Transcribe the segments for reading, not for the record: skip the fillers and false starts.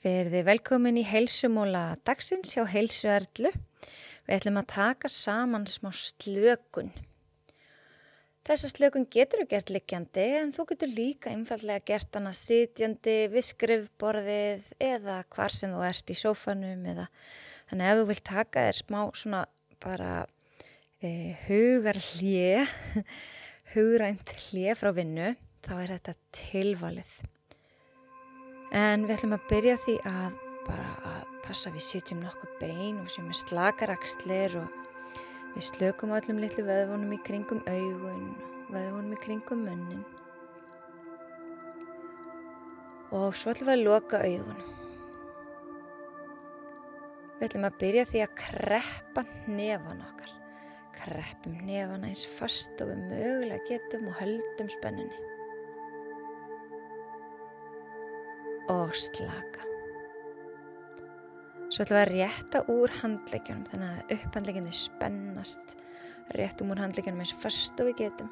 Verið velkomin í heilsumóla dagsins hjá Heilsu Erlu. Við ætlum að taka saman smá slökun. Þessa slökun getur þú gert liggjandi en þú getur líka einfaldlega gert hana sitjandi við skrifborðið eða hvar sem þú ert í sófanum eða þannig ef þú vilt taka þér smá svona bara hugarhlé, hugrænt hlé frá vinnu, þá er þetta tilvalið. En við ætlum að byrja því að passa að við sitjum nokkuð bein og séum með slakar axlir og við slökum á öllum litlu vöðvunum í kringum augun, vöðvunum í kringum munnin. Og svo ætlum við að loka augunum. Við ætlum að byrja því að kreppa hnefana okkar. Kreppum hnefana eins fast og við mögulega getum og höldum spennunni. Og slaka. Svo ætlum við að rétta úr handleggjónum þannig að upphandleggjarnir spennast. Réttum úr handleggjónum eins fast og við getum.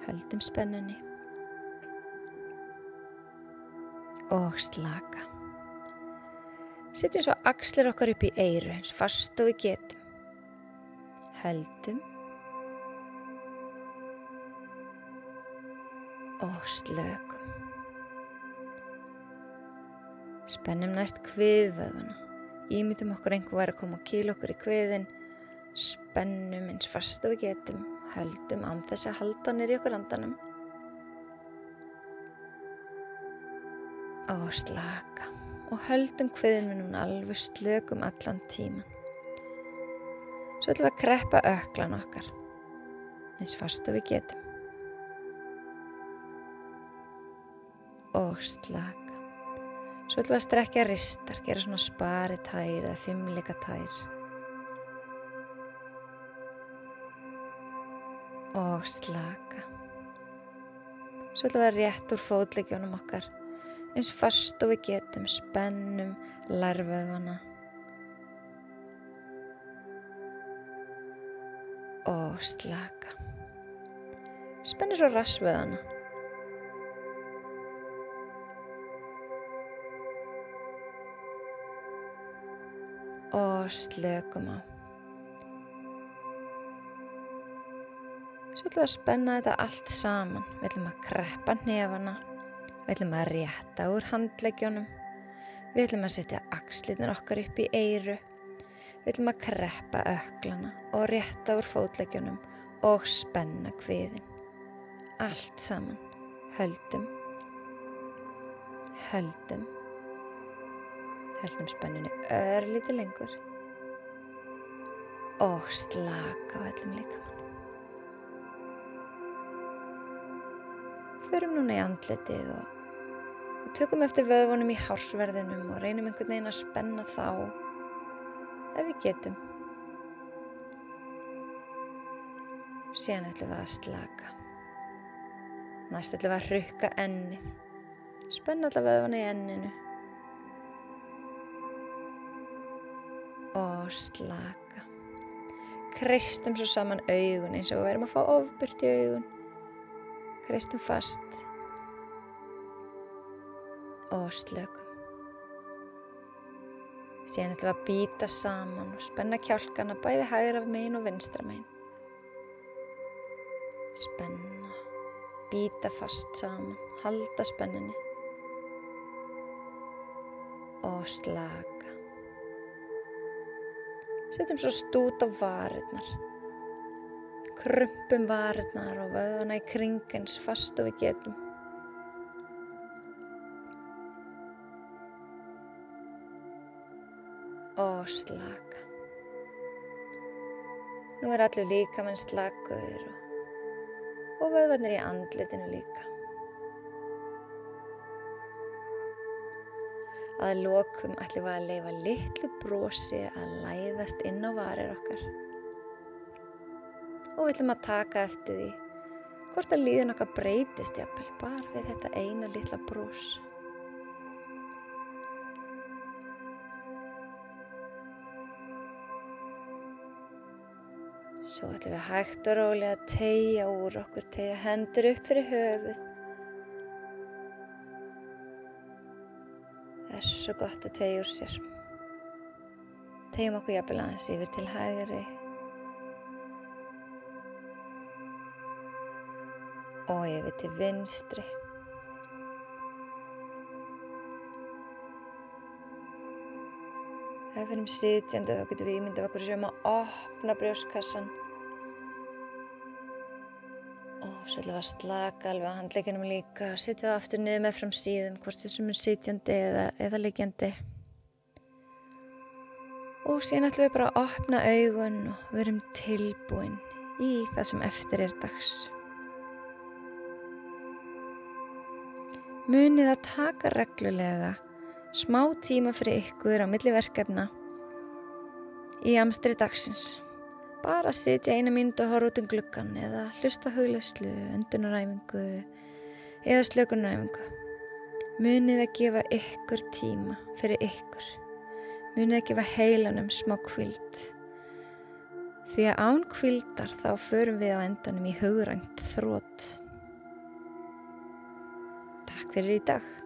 Höldum spennunni. Og slaka. Setjum svo axlir okkar upp í eyru eins fast og við getum. Höldum. Og slökum. Spennum næst kviðvöðvana. Ímyndum okkur einhver væri að koma og kýla okkur í kviðin. Spennum eins fast og við getum. Höldum án þess að halda niður í okkur andanum. Og slaka. Og höldum kviðinum alveg slökum allan tíman. Svo ætlum við að kreppa ökklan okkar. Eins fast og við getum. Og slaka. Svo ætlum við að strekkja ristar, gera svona spari tær eða fimmleika tær. Og slaka. Svo ætlum við að rétta úr fótleggjónum okkar. Eins fast og við getum, spennum lærvöðvana. Og slaka. Spennum svo rassvöðvana. Og slökum á. Svo ætlum við að spenna þetta allt saman. Við ætlum að kreppa hnefana. Við ætlum að rétta úr handleggjónum. Við ætlum að setja axlirnar okkar upp í eyru. Við ætlum að kreppa ökklana og rétta úr fótleggjónum og spenna kviðin. Allt saman. Höldum. Höldum. Höldum spennunni örlítið lengur og slaka á öllum líkamanum. Förum núna í andlitið og tökum eftir vöðvunum í hársverðinum og reynum einhvern veginn að spenna þá ef við getum. Síðan ætlum við að slaka. Næst ætlum við að hrukka ennið. Spenna alla vöðvuna í enninu. Og slaka. Kreistum svo saman augun eins og við erum að fá ofbirtu í augun. Kreistum fast. Og slökum. Síðan ætlum við að bíta saman og spenna kjálkana bæði hægra megin og vinstra megin. Spenna. Bíta fast saman. Halda spennunni. Og slaka. Setjum svo stút á varirnar. Krumpum varirnar og vöðvana í kring eins fast og við getum. Og slaka. Nú er allur líkaminn slakur og vöðvarnir í andlitinu líka. Að lokum ætlum við að leyfa litlu brosi að læðast inn á varir okkar. Og við ætlum að taka eftir því hvort að líðan okkar breytist jafnvel bara við þetta eina litla bros. Svo ætlum við hægt og rólega að teygja úr okkur, teygja hendur upp fyrir höfuð. Það er svo gott að teygja úr sér. Teygjum okkur jafnvel aðeins yfir til hægri og yfir til vinstri. Ef við erum sitjandi þá getum við ímyndað okkur sem að opna brjóstkassan og svo ætlum við að slaka alveg á handleggjunum líka og setja það aftur niður með fram síðum, hvort við sem er sitjandi eða liggjandi. Og síðan ætlum við bara að opna augun og við erum tilbúin í það sem eftir er dags. Munið að taka reglulega smá tíma fyrir ykkur á milli verkefna í amstri dagsins. Bara að sitja 1 mínútu og horfa út gluggann eða hlusta á hugleiðslu, öndunaræfingu eða slökunaræfingu. Munið að gefa ykkur tíma fyrir ykkur. Munið að gefa heilanum smá hvíld. Því að án hvíldar þá förum við á endanum í hugrænt þrot. Takk fyrir í dag.